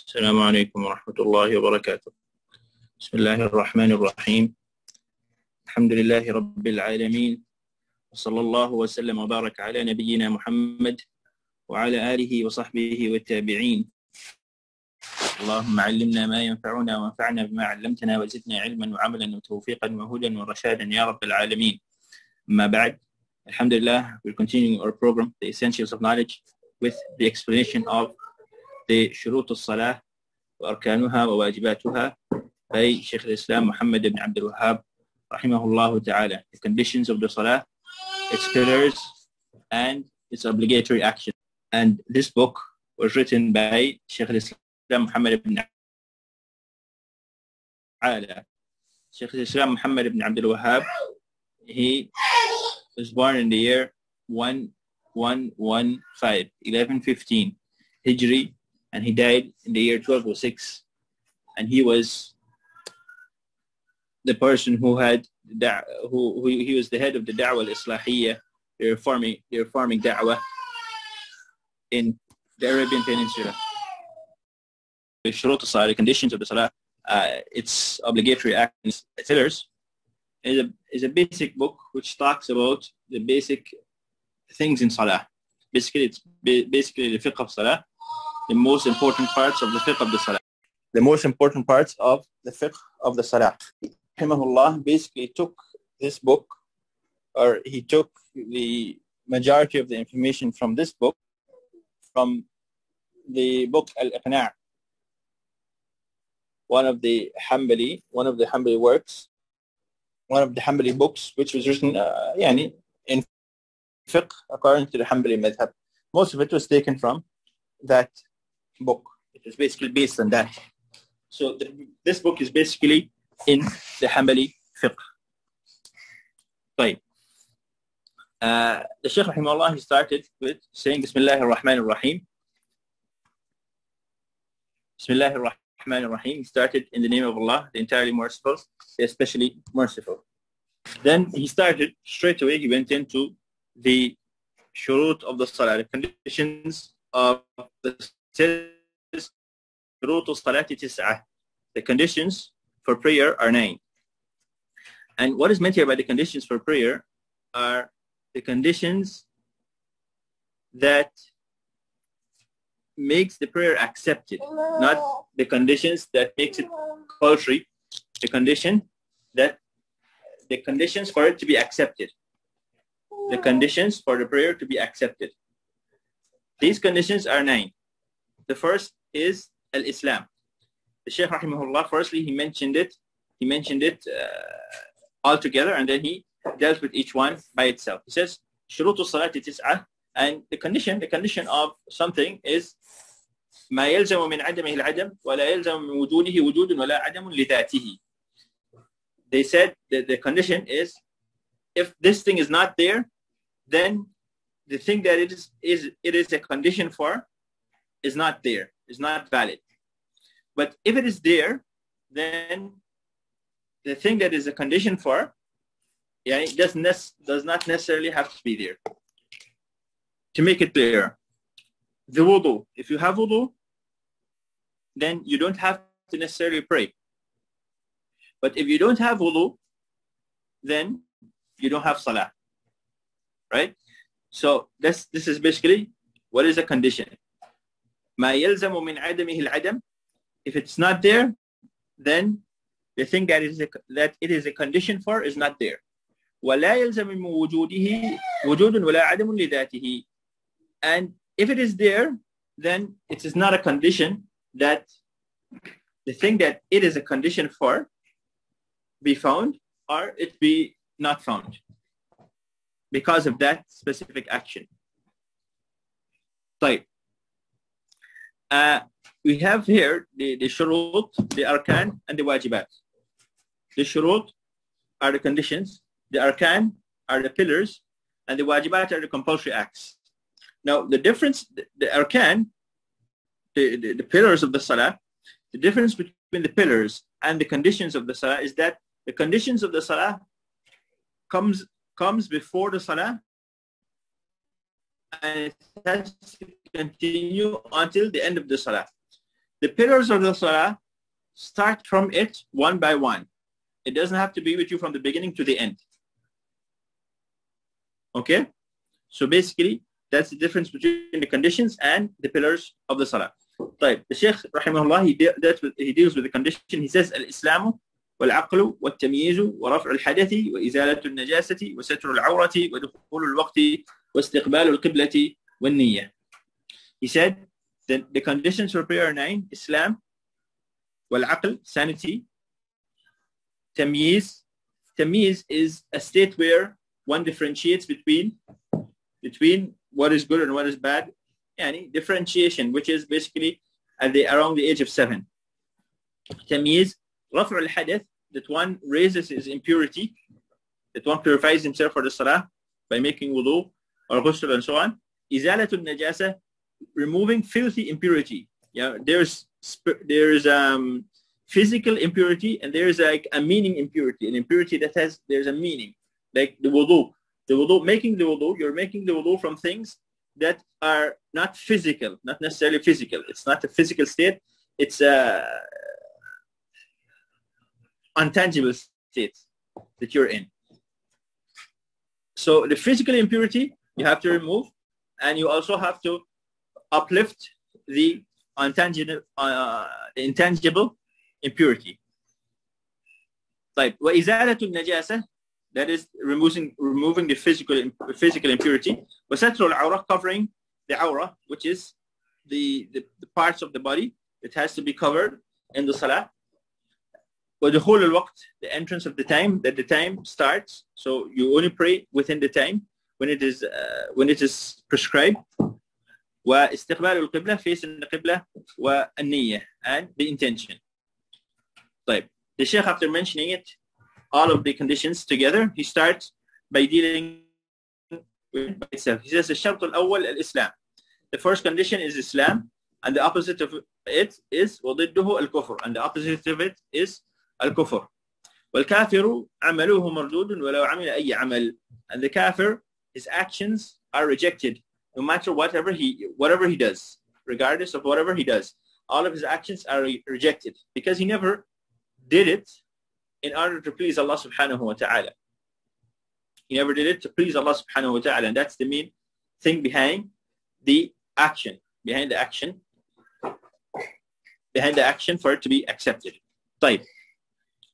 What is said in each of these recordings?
السلام عليكم ورحمة الله وبركاته. بسم الله الرحمن الرحيم. الحمد لله رب العالمين، وصلى الله وسلم وبارك على نبينا محمد وعلى آله وصحبه والتابعين. اللهم علمنا ما ينفعنا وانفعنا بما علمتنا وزدنا علما وعملا وتوفيقا وهدى ورشادا يا رب العالمين. ما بعد, Alhamdulillah, we're continuing our program, The Essentials of Knowledge, with the explanation of the Shurut al-Salah wa Arkanuha wa Wajibatuha by Shaykh Islam Muhammad bin Abdil Wahhaab, rahimahullah ta'ala. The conditions of the Salah, its pillars, and its obligatory action. And this book was written by Shaykh Islam Muhammad bin Shaykh Islam Muhammad bin Abdil Wahhaab. He was born in the year 1115 Hijri, and he died in the year 1206. And he was the person who had he was the head of the Da'wah al-Islahiyah, the reforming Da'wah in the Arabian Peninsula. The Shurut al-Salah, the conditions of the Salah, its obligatory actions, pillars, is a basic book which talks about the basic things in Salah. Basically, it's basically the Fiqh of Salah, the most important parts of the Fiqh of the Salah. The most important parts of the Fiqh of the Salah. Rahimahullah basically took this book, or he took the majority of the information from this book, from the book Al-Iqna', one of the Hanbali works, one of the Hanbali books, which was written in fiqh according to the Hanbali madhab. Most of it was taken from that book. It was basically based on that. So this book is basically in the Hanbali fiqh. Right. The Shaykh rahimahullah, he started with saying Bismillah ar-Rahman ar-Rahim. Bismillah ar-Rahman ar-Rahim. He started in the name of Allah, the entirely merciful, the especially merciful. Then he started straight away, he went into the shurut of the Salah, the conditions of the shurut al-Salati tis'ah. The conditions for prayer are 9. And what is meant here by the conditions for prayer are the conditions that makes the prayer accepted, not the conditions that makes it compulsory. The conditions for it to be accepted. The conditions for the prayer to be accepted. These conditions are 9. The first is al-Islam. The Shaykh rahimahullah, firstly he mentioned it all together, and then he dealt with each one by itself. He says shurutu salati tis'ah, and the condition of something is ما يلزم من عدمه العدم ولا يلزم من وجوده وجود ولا عدم لذاته. They said that the condition is, if this thing is not there, then the thing that it is a condition for is not there, is not valid. But if it is there, then the thing that is a condition for, it does not necessarily have to be there. To make it clear, the wudu, if you have wudu, then you don't have to necessarily pray. But if you don't have wudu, then you don't have salah, right? So this is basically what is a condition. ما يلزم من عدمه العدم. If it's not there, then the thing that it is a condition for is not there. ولا يلزم من وجوده وجود ولا عدم لذاته. And if it is there, then it is not a condition that the thing that it is a condition for be found or it be not found because of that specific action. Right. We have here the shurut, the arkan, and the wajibat. The shurut are the conditions, the arkan are the pillars, and the wajibat are the compulsory acts. Now, the difference, the arkan, the pillars of the salah, the difference between the pillars and the conditions of the salah is that the conditions of the salah comes before the salah, and it has to continue until the end of the salah. The pillars of the Salah, start from it one by one. It doesn't have to be with you from the beginning to the end. Okay? So basically, that's the difference between the conditions and the pillars of the Salah. طيب, the Shaykh, رحمه, he deals with the condition. He says, الإسلام والعقل والتمييز ورفع الحدث وإزالة النجاسة وستر العورة ودخول الوقت واستقبال القبلة والنية. He said that the conditions for prayer are 9. Islam, والعقل, sanity. Tamyiz. Tamyiz is a state where one differentiates between what is good and what is bad. Yani differentiation, which is basically around the age of 7. Tamyiz, رفع الحدث, that one raises his impurity, that one purifies himself for the salah by making wudu or ghusl and so on. Izalatul najasa, removing filthy impurity. Yeah, there's physical impurity and there's like a meaning impurity, an impurity that there's a meaning, like the wudu. Making the wudu, you're making the wudu from things that are not physical, not necessarily physical. It's not a physical state. It's a untangible state that you're in. So the physical impurity you have to remove, and you also have to uplift the intangible impurity. Like وَإِزَالَةُ النَّجَاسَةِ, that is removing the physical impurity. وَسَتْرُ الْعَوْرَةِ, covering the awrah, which is the parts of the body that has to be covered in the salah. وَدُخُولُ الْوَقْتِ, the entrance of the time, that the time starts. So you only pray within the time when it is prescribed. وَإِسْتِقْبَالُ الْقِبْلَةِ, facing the qibla, وَالنِّيَّةِ, and the intention. طيب. The Shaykh, after mentioning it, all of the conditions together, he starts by dealing with itself. He says, الشرط الأول الإسلام. The first condition is Islam, and the opposite of it is وضده الكفر, and the opposite of it is الكفر. والكافر عمله مردود ولو عمل أي عمل, and the kafir, his actions are rejected, no matter whatever he does, regardless of whatever he does. All of his actions are rejected because he never did it in order to please Allah subhanahu wa ta'ala. He never did it to please Allah subhanahu wa ta'ala, and that's the main thing behind the action, behind the action for it to be accepted. طيب.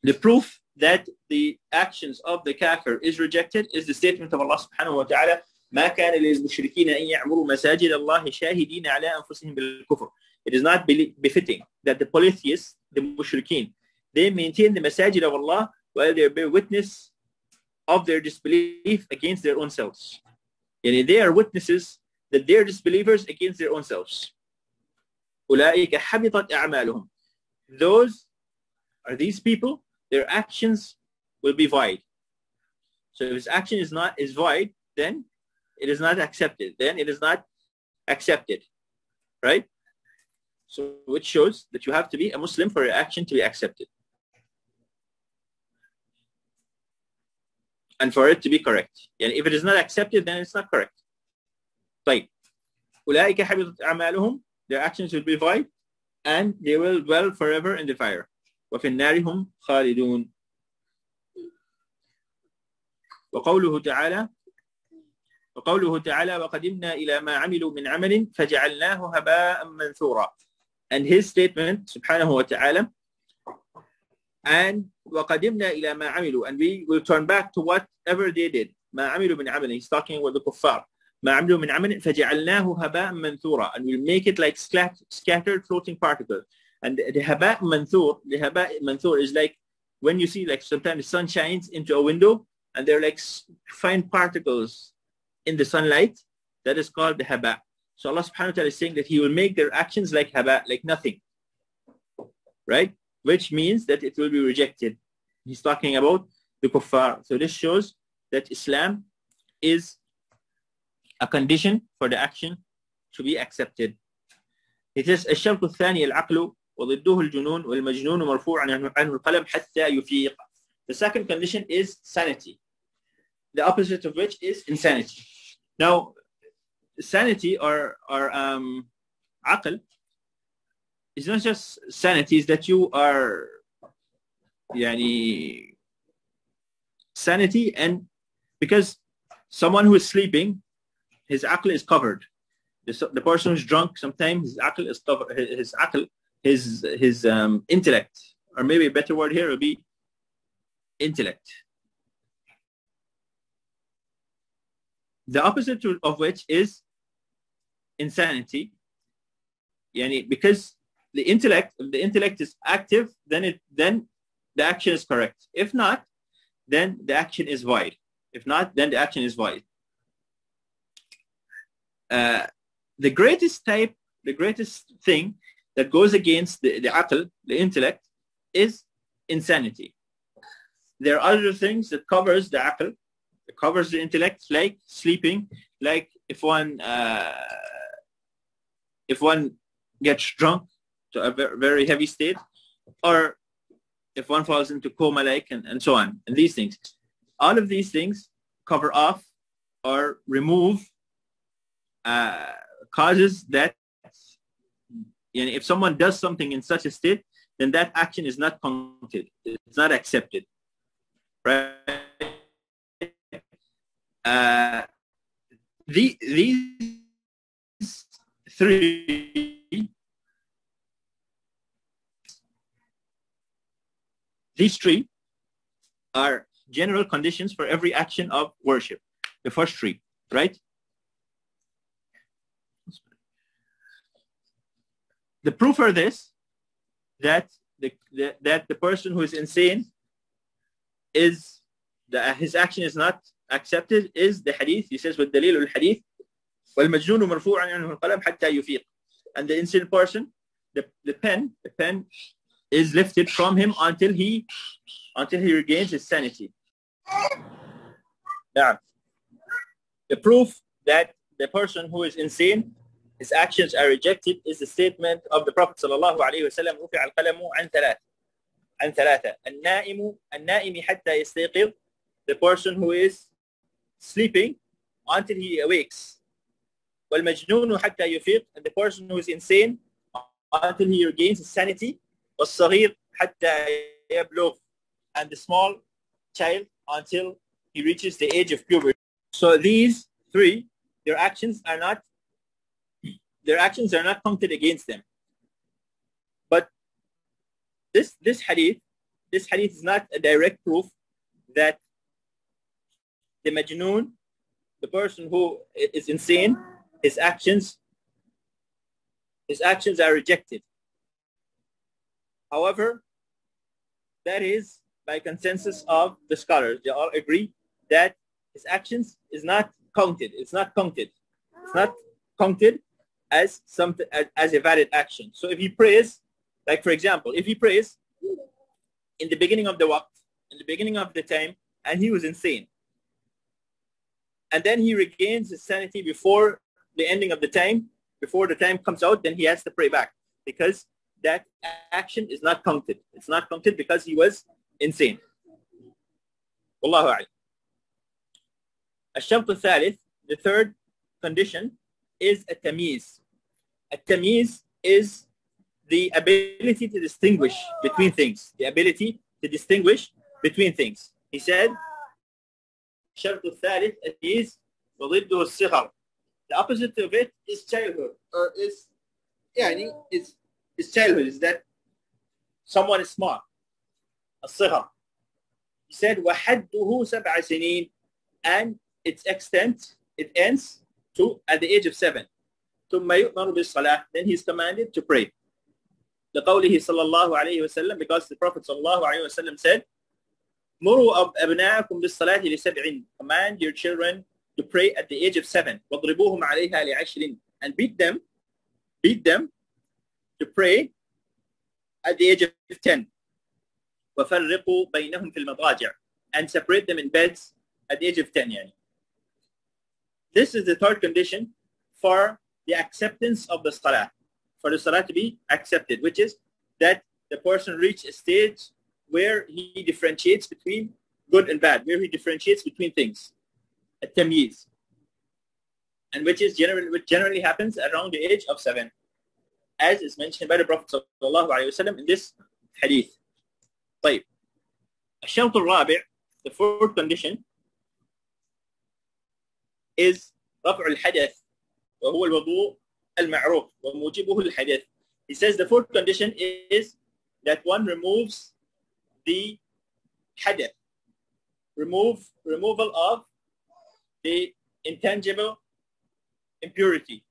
The proof that the actions of the kafir is rejected is the statement of Allah subhanahu wa ta'ala, ما كان للمشركين أن يعمروا مساجد الله شاهدين على أنفسهم بالكفر. It is not befitting that the polytheists, the mushrikeen, they maintain the masajid of Allah while they bear witness of their disbelief against their own selves. Yani they are witnesses that they are disbelievers against their own selves. أولئك حبطت أعمالهم. Those are these people, their actions will be void. So if his action is void, then it is not accepted. Right? So which shows that you have to be a Muslim for your action to be accepted, and for it to be correct. And if it is not accepted, then it's not correct. طيب. أولئك حبطت أعمالهم, their actions will be void, and they will dwell forever in the fire. وفي النار هم خالدون. وقوله تعالى وقدمنا إلى ما عملوا من عمل فجعلناه هباء منثورا. And his statement, subhanahu wa ta'ala, and وقدمنا إلى ما عملوا, and we will turn back to whatever they did. ما عملوا من عمل, he's talking about the kuffar. ما عملوا من عمل فجعلناه هباء منثورا, and we'll make it like scattered floating particles. And the haba' manthur is like when you see, like, sometimes the sun shines into a window and they're like fine particles in the sunlight. That is called the haba'. So Allah subhanahu wa ta'ala is saying that He will make their actions like haba', like nothing. Right? Which means that it will be rejected. He's talking about the kuffar. So this shows that Islam is a condition for the action to be accepted. It says الشرط الثاني العقل وضده الجنون والمجنون مرفوع عنه القلم حتى يفيق. The second condition is sanity, the opposite of which is insanity. Now, sanity or aql it's not just sanity, it's that you are yani, sanity, and because someone who is sleeping, his aql is covered. The person who's drunk, sometimes his aql is covered. His aql, his intellect, or maybe a better word here would be intellect. The opposite of which is insanity. Yani, because the intellect, if the intellect is active, then the action is correct. If not, then the action is void. If not, then the action is void. The greatest thing that goes against the aql, the intellect, is insanity. There are other things that covers the aql, that covers the intellect, like sleeping, like if one gets drunk to a very heavy state, or if one falls into coma, like, and so on, and these things. All of these things cover off or remove causes that, if someone does something in such a state, then that action is not counted. It's not accepted. Right? These three are general conditions for every action of worship. The first three, right? The proof for this, that the person who is insane is his action is not accepted, is the hadith. He says, وَالدَّلِيلُ الْحَدِيث وَالْمَجْنُونُ مَرْفُوعٌ عَنْهُ الْقَلَمْ حَتَّى يُفِيقَ. And the insane person, the pen is lifted from him until he regains his sanity. Now, the proof that the person who is insane, his actions are rejected, is the statement of the Prophet sallallahu alaihi wasallam, رفع القلم عن ثلاثة النائم حتى يستيقظ, the person who is sleeping until he awakes, والمجنون حتى يفيق, and the person who is insane until he regains his sanity, والصغير حتى يبلغ, and the small child until he reaches the age of puberty. So these three, their actions are not counted against them. But this hadith is not a direct proof that the majnoon, the person who is insane, his actions are rejected. However, that is by consensus of the scholars. They all agree that his actions is not counted. It's not counted as something, as a valid action. So if he prays, like for example, if he prays in the beginning of the waqt, in the beginning of the time, and he was insane, and then he regains his sanity before the ending of the time, before the time comes out, then he has to pray back, because that action is not counted. It's not counted because he was insane. Wallahu a'lam. الشرط الثالث, the third condition, is a tamyiz. A tamyiz is the ability to distinguish between things. The ability to distinguish between things. He said, الشرط الثالث is وضده الصغر. The opposite of it is childhood, or is childhood, is that someone is small. الصغر. He said, وحده سبع سنين, and its extent, it ends at the age of 7. ثم يؤمر بالصلاة, then he is commanded to pray. لقوله صلى الله عليه وسلم, because the Prophet صلى الله عليه وسلم said, مروا أبناءكم بالصلاة لسبع, command your children to pray at the age of 7. واضربوهم عليها لعشر, and beat them to pray at the age of 10. وفرقوا بينهم في المضاجع, and separate them in beds at the age of 10. يعني. This is the third condition for the acceptance of the salah, for the salah to be accepted, which is that the person reach a stage where he differentiates between good and bad, where he differentiates between things, a tamyiz, and which generally happens around the age of 7. as is mentioned by the Prophet sallallahu alaihi wasallam in this hadith. طيب. الشرط الرابع, the fourth condition, is رفع الحدث وهو الوضوء المعروف وموجبه الحدث. He says the fourth condition is that one removes the hadath, removal of the intangible impurity,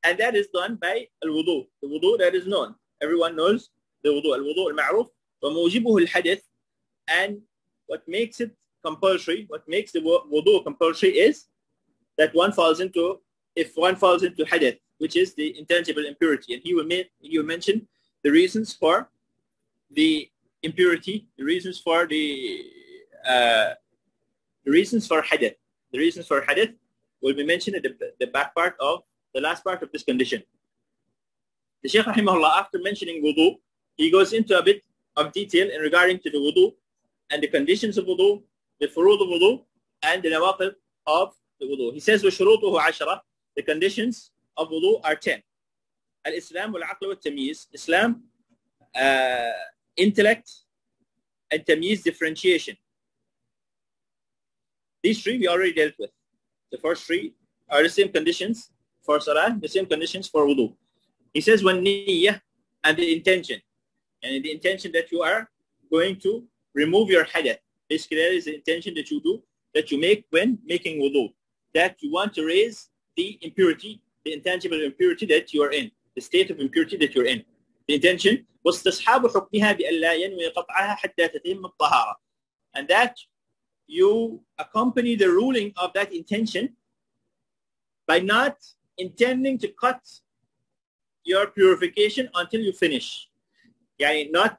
and that is done by al-wudu, the wudu that is known. Everyone knows the wudu, al-wudu al-ma'ruf wa mujibuhu al-hadath, and what makes it compulsory, what makes the wudu compulsory is that if one falls into hadath, which is the intangible impurity, and he will mention the reasons for the impurity, the reasons for hadath. The reasons for hadath will be mentioned at the back part of the last part of this condition. The Shaykh rahimahullah, after mentioning wudu, he goes into a bit of detail in regarding to the wudu and the conditions of wudu, the furud of wudu, and the nawaqid of the wudu. He says, وَشُرُوطُهُ عَشْرَةً, the conditions of wudu are 10. Al-Islam wal-aql wal-tamyiz, Islam, intellect, and tamyiz, differentiation. These three we already dealt with. The first three are the same conditions for salah, the same conditions for wudu. He says, when niyyah, and the intention. And the intention that you are going to remove your hadath. Basically, that is the intention that you make when making wudu. That you want to raise the impurity, the intangible impurity that you are in, the state of impurity that you're in. The intention was استصحاب حكمها بألا ينوي قطعها حتى تتم الطهارة. And that you accompany the ruling of that intention by not intending to cut your purification until you finish. Yani not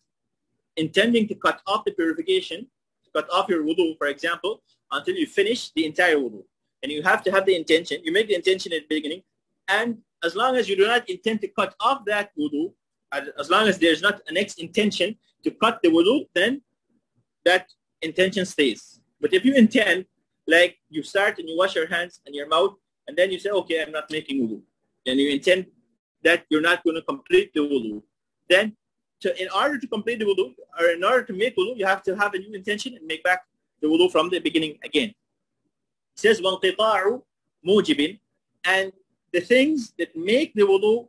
intending to cut off the purification, to cut off your wudu, for example, until you finish the entire wudu. And you have to have the intention. You make the intention at the beginning. And as long as you do not intend to cut off that wudu, as long as there's not a next intention to cut the wudu, then that intention stays. But if you intend, like you start and you wash your hands and your mouth, and then you say, okay, I'm not making wudu, and you intend that you're not going to complete the wudu, then in order to complete the wudu, or in order to make wudu, you have to have a new intention and make back the wudu from the beginning again. It says, وَانْقِطَاعُ مُوجِبٍ, and the things that make the wudu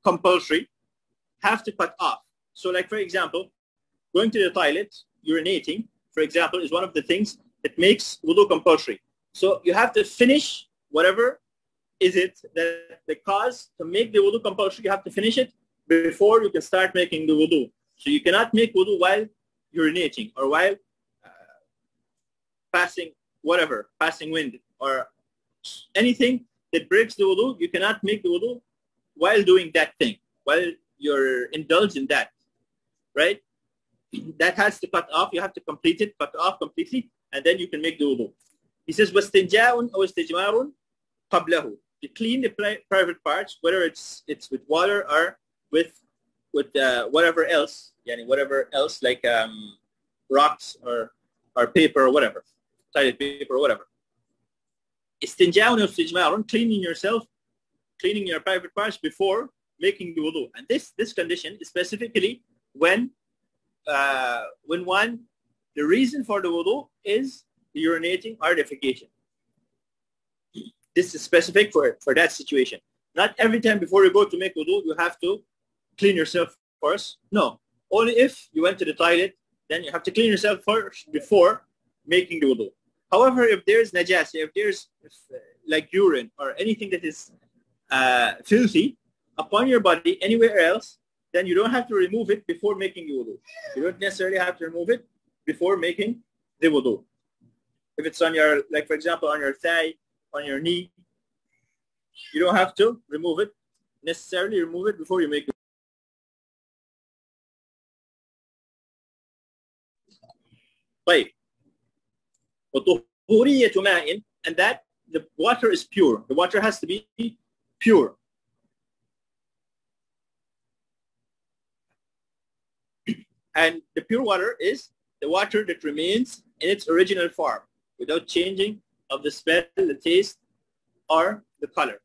compulsory have to cut off. So like, for example, going to the toilet, urinating, for example, is one of the things that makes wudu compulsory. So you have to finish whatever is it that the cause to make the wudu compulsory. You have to finish it before you can start making the wudu. So you cannot make wudu while urinating or while passing wind or anything that breaks the wudu. You cannot make the wudu while doing that thing, while you're indulged in that, right? That has to cut off. You have to complete it, cut off completely, and then you can make the wudu. He says, وَاسْتِنْجَاءٌ أَوْ اسْتِجْمَارٌ قَبْلَهُ, to clean the private parts, whether it's with water or with whatever else, like rocks or paper or whatever, toilet paper or whatever. Istinja'un aw istijmarun, cleaning your private parts before making the wudu. And this condition is specifically when the reason for the wudu is urinating or defecation. This is specific for that situation. Not every time before you go to make wudu, you have to clean yourself first. No. Only if you went to the toilet, then you have to clean yourself first before making the wudu. However, if there's najasa, if there's like urine or anything that is filthy upon your body anywhere else, then you don't have to remove it before making the wudu. You don't necessarily have to remove it before making the wudu. If it's on your, like for example, on your thigh, on your knee, you don't have to necessarily remove it before you make it. طيب. وطهورية ماء, and that the water is pure. The water has to be pure. And the pure water is the water that remains in its original form without changing of the smell, the taste, or the color.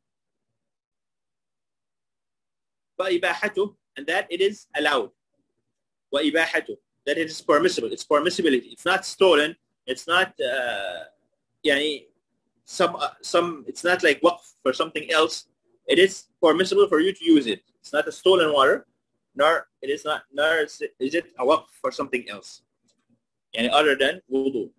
وَإِبَاحَتُهُ, and that it is allowed. وَإِبَاحَتُهُ, that it is permissible. It's permissibility. It's not stolen. It's not it's not like waqf for something else. It is permissible for you to use it. It's not a stolen water, nor is it a waqf for something else, other than wudu.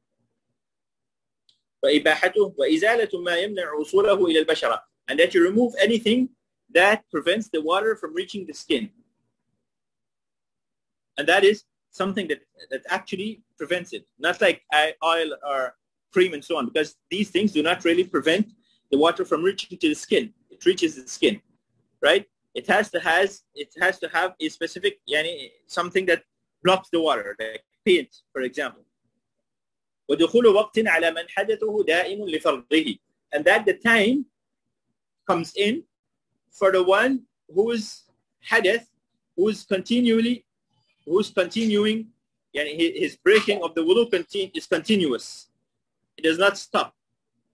وإباحته وإزالة ما يمنع وصوله إلى البشرة, and that you remove anything that prevents the water from reaching the skin. And that is something that actually prevents it, not like oil or cream and so on, because these things do not really prevent the water from reaching to the skin. It reaches the skin, right? It has to have a specific something that blocks the water, like paint, for example. وَدُخُولُ وَقْتٍ عَلَى مَنْ حَدَثُهُ دَائِمٌ لِفَرْضِهِ, and that the time comes in for the one whose hadith, who's continuing, his breaking of the wudu is continuous. It does not stop.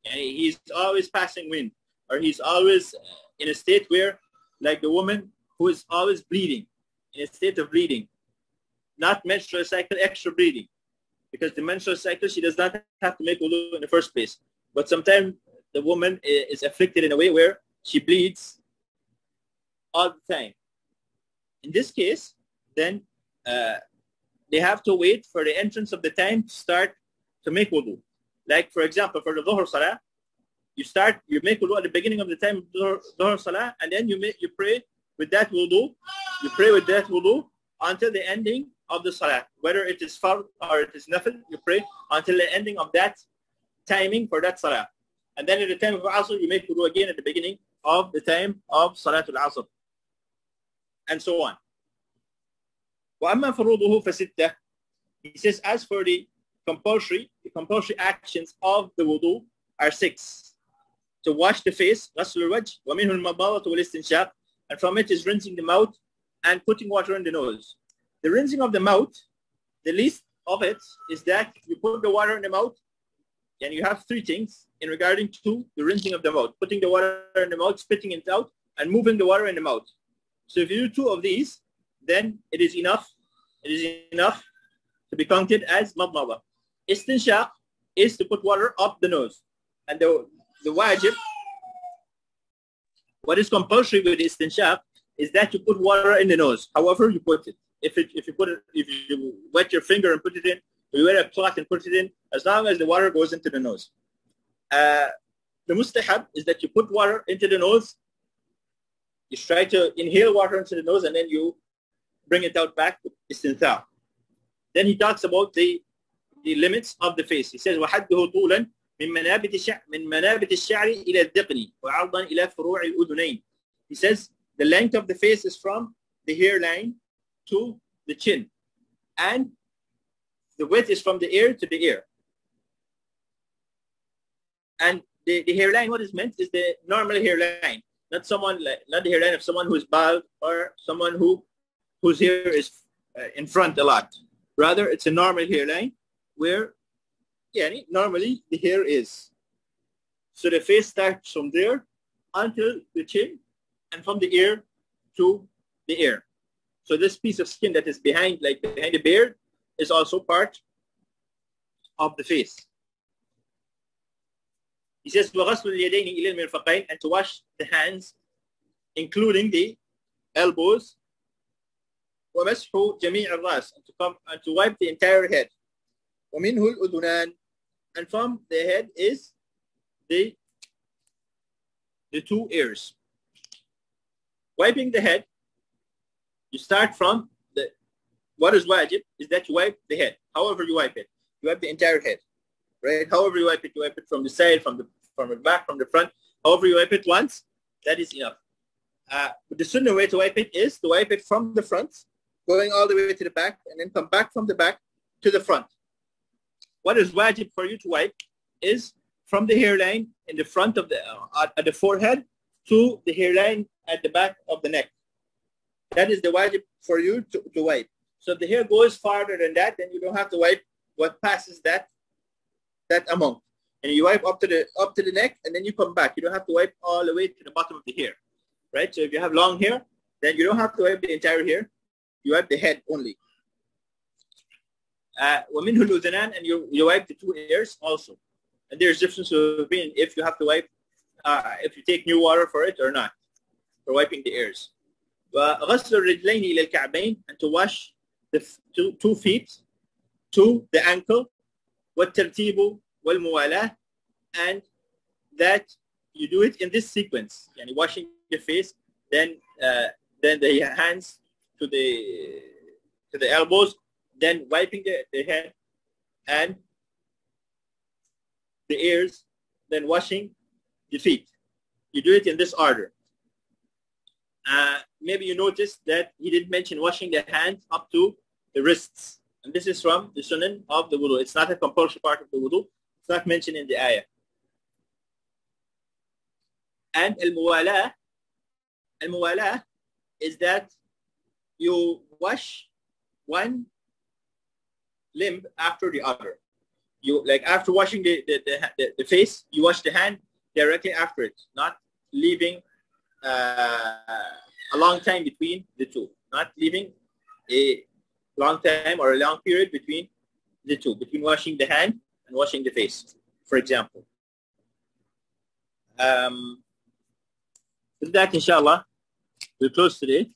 He's always passing wind, or he's always in a state where, like the woman who is always bleeding, in a state of bleeding, not menstrual cycle, extra bleeding. Because the menstrual cycle, she does not have to make wudu in the first place. But sometimes the woman is afflicted in a way where she bleeds all the time. In this case, then they have to wait for the entrance of the time to start to make wudu. Like, for example, for the Dhuhr Salah, you make wudu at the beginning of the time of Dhuhr Salah, and then you pray with that wudu. You pray with that wudu until the ending of the Salah. Whether it is fard or it is nafil, you pray until the ending of that timing for that Salah. And then at the time of Asr, you make wudu again at the beginning of the time of Salatul Asr. And so on. وَأَمَّا فُرُوضُهُ فَسِتَّةٌ, he says, as for the compulsory actions of the wudu are 6. To wash the face, غسل الوجه, ومنه المضمضة والاستنشاق, and from it is rinsing the mouth and putting water in the nose. The rinsing of the mouth, the least of it is that you put the water in the mouth, and you have 3 things in regarding to the rinsing of the mouth: putting the water in the mouth, spitting it out, and moving the water in the mouth. So if you do 2 of these, then it is enough. It is enough to be counted as madmada. Istinshaq is to put water up the nose. And the wajib, what is compulsory with istinshaq is that you put water in the nose, however you put it. If you wet your finger and put it in, or you wear a cloth and put it in, as long as the water goes into the nose. The mustahab is that you put water into the nose. You try to inhale water into the nose, and then you bring it out back to istinthar. Then he talks about the limits of the face. He says, وَحَدُّهُ طُولًا مِنْ مَنَابِتِ الشَّعْرِ إِلَى الدِّقْنِ وَعَرْضًا إِلَى فُرُوعِ الْأُذُنَيْنِ. He says, the length of the face is from the hairline to the chin, and the width is from the ear to the ear. And the hairline, what is meant is the normal hairline, not the hairline of someone who is bald or someone whose hair is in front a lot. Rather, it's a normal hairline where normally the hair is. So the face starts from there until the chin, and from the ear to the ear. So this piece of skin that is behind the beard is also part of the face. He says, وَغَسْلُ الْيَدَيْنِ إِلَى الْمِرْفَقَيْنِ, and to wash the hands, including the elbows. وَمَسْحُ جَمِيعَ الرَّأْسِ, and to wipe the entire head. وَمِنْهُ الْأُذُنَانِ, and from the head is the 2 ears. Wiping the head, you start from what is wajib is that you wipe the head. However you wipe it, you wipe the entire head, right? However you wipe it from the side, from the back, from the front. However you wipe it once, that is enough. But the sunnah way to wipe it is to wipe it from the front, going all the way to the back, and then come back from the back to the front. What is wajib for you to wipe is from the hairline in the front of at the forehead to the hairline at the back of the neck. That is the wajib for you to wipe. So if the hair goes farther than that, then you don't have to wipe what passes that amount. and you wipe up to the neck, and then you come back. You don't have to wipe all the way to the bottom of the hair, right? So if you have long hair, then you don't have to wipe the entire hair. You wipe the head only. وَمِنْهُ الْأُذُنَانِ, and you wipe the two ears also. And there's difference between if you have to wipe, if you take new water for it or not, for wiping the ears. وَغَسْلُ الرِّجْلَيْنِ إِلَى الْكَعْبَيْنِ, and to wash the two feet to the ankle. وَالتَّرْتِيبُ وَالْمُوَالَاةِ, and that you do it in this sequence. Yani washing the face, then the hands to the elbows, then wiping the head and the ears, then washing the feet. You do it in this order. Maybe you noticed that he didn't mention washing the hands up to the wrists. And this is from the sunan of the wudu. It's not a compulsory part of the wudu. It's not mentioned in the ayah. And al-muwalah is that you wash one limb after the other. You, like, after washing the face, you wash the hand directly after it, not leaving a long time between the two, not leaving a long time or a long period between the two, between washing the hand and washing the face, for example. With that, inshallah, we'll close today,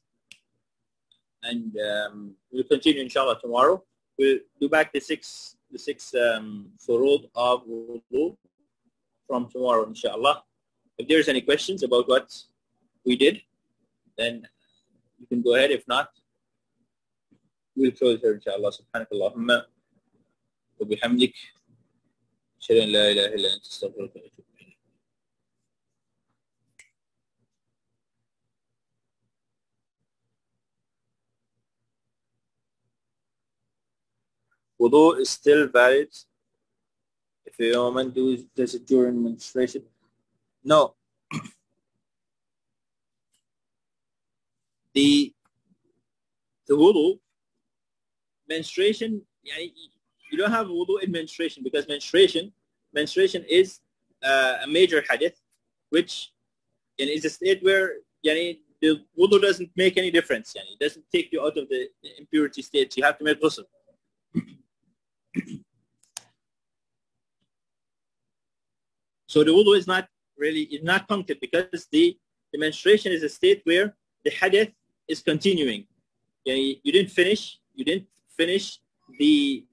and we'll continue, inshallah, tomorrow. We'll do back the six furud of wudu from tomorrow, inshallah. If there's any questions about what we did, then you can go ahead. If not, we'll close here, inshallah. Subhanakallahumma wa bihamdik, ashhadu an la ilaha illa anta, astaghfiruka wa atubu ilayk. Wudu is still valid if a woman does it during menstruation? No. The wudu, menstruation, you don't have wudu in menstruation, because menstruation is a major hadith, which is a state where the wudu doesn't make any difference. It doesn't take you out of the impurity state. You have to make ghusl. So the wudu is not punctured, because the menstruation is a state where the hadith is continuing. You didn't finish the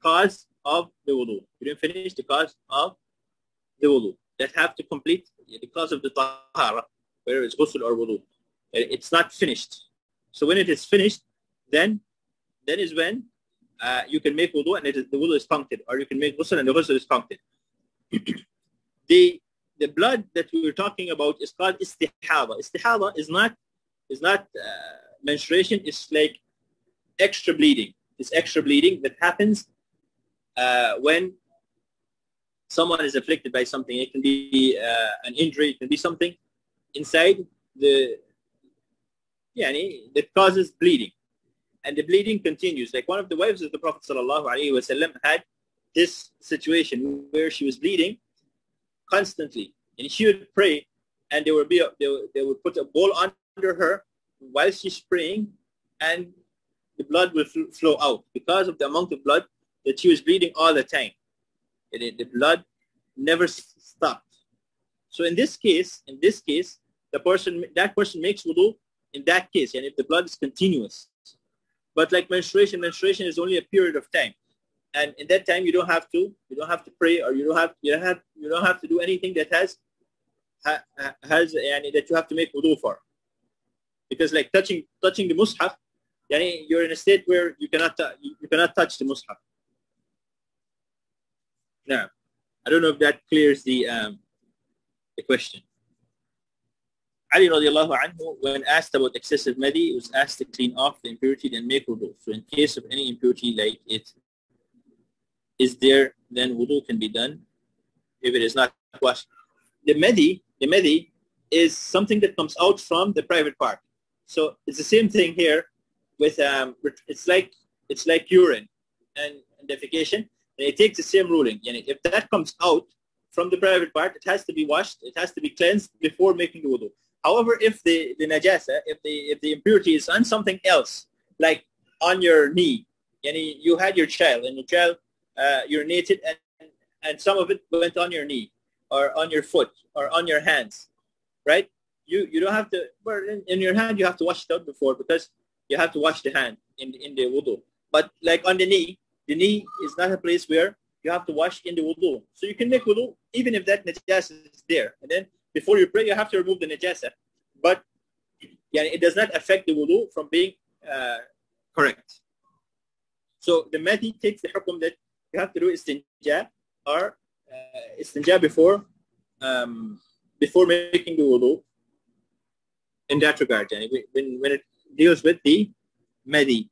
cause of the wudu. You didn't finish the cause of the wudu. That have to complete the cause of the tahara, whether it's ghusl or wudu. It's not finished. So when it is finished, then is when you can make wudu, and the wudu is punctured, or you can make ghusl and the ghusl is punctured. The blood that we were talking about is called istihaba. Istihaba is not menstruation. It's like extra bleeding. It's extra bleeding that happens when someone is afflicted by something. It can be an injury. It can be something inside that causes bleeding, and the bleeding continues. Like one of the wives of the Prophet ﷺ had this situation where she was bleeding constantly, and she would pray, and they would put a bowl under her while she's praying, and the blood will flow out because of the amount of blood that she was bleeding all the time. The blood never stopped. So in this case, that person makes wudu in that case, and if the blood is continuous. But like menstruation is only a period of time. And in that time, you don't have to pray, or you don't have to do anything that has that you have to make wudu for, because like touching the mushaf, you're in a state where you cannot touch the mushaf. Now, I don't know if that clears the question. Ali radiallahu anhu, when asked about excessive madi, he was asked to clean off the impurity and make wudu. So in case of any impurity like it is there, then wudu can be done if it is not washed. The madi is something that comes out from the private part. So it's the same thing here with it's like urine and defecation, and it takes the same ruling. If that comes out from the private part, it has to be washed, it has to be cleansed before making the wudu. However, if the najasa, if the impurity is on something else, like on your knee, you had your child and your child urinated and some of it went on your knee or on your foot or on your hands, right? You don't have to, well, in your hand you have to wash it out before, because you have to wash the hand in the wudu. But like on the knee is not a place where you have to wash in the wudu. So you can make wudu even if that najasa is there. And then before you pray, you have to remove the najasa. But it does not affect the wudu from being correct. So the Mahdi takes the hukum that you have to do istinja or istinja before making the wudu in that regard. When it deals with the Mahdi.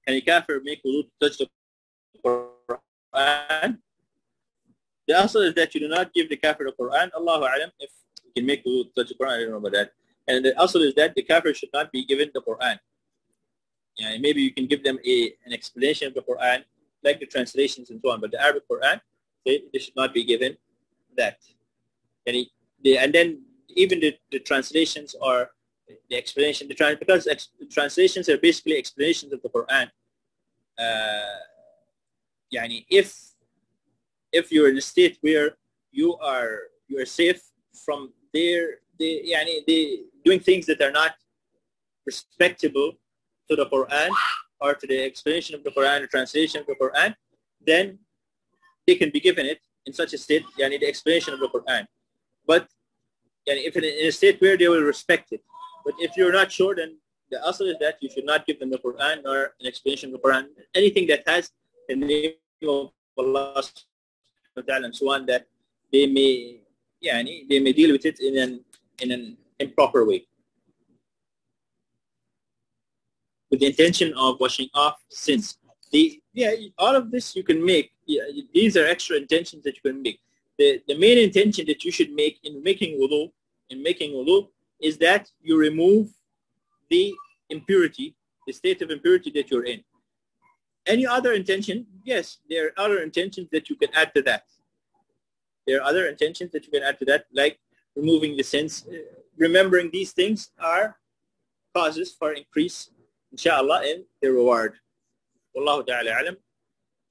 Can a kafir make wudu to touch the Quran? The answer is that you do not give the kafir the Quran. Allahu A'lam, if you can make wudu to touch the Quran, I don't know about that. And the answer is that the kafir should not be given the Quran. Maybe you can give them an explanation of the Quran, like the translations and so on, but the Arabic Quran, they should not be given that. And then even the translations or the explanation, because the translations are basically explanations of the Quran. If you're in a state where you are safe from they doing things that are not respectable to the Quran or to the explanation of the Quran, the translation of the Quran, then they can be given it in such a state, the explanation of the Quran. But if in a state where they will respect it. But if you're not sure, then the answer is that you should not give them the Quran or an explanation of the Quran, anything that has the name of Allah and so on, that they may deal with it in an improper way, with the intention of washing off sins. All of this you can make. These are extra intentions that you can make. The main intention that you should make in making wudu is that you remove the impurity, the state of impurity that you're in. Any other intention, yes, there are other intentions that you can add to that. Like removing the sins. Remembering these things are causes for increase, inshallah, in the reward. Wallahu ta'ala a'lam.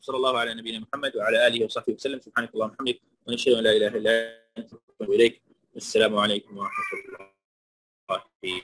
Sallallahu ala nabiyyina Muhammad wa ala alihi wa sahbihi wa sallam. Subhanakallah wa hamdik. Wa nashhadu an la ilaha illa anta wa ilayk. Assalamu alaikum wa rahmatullahi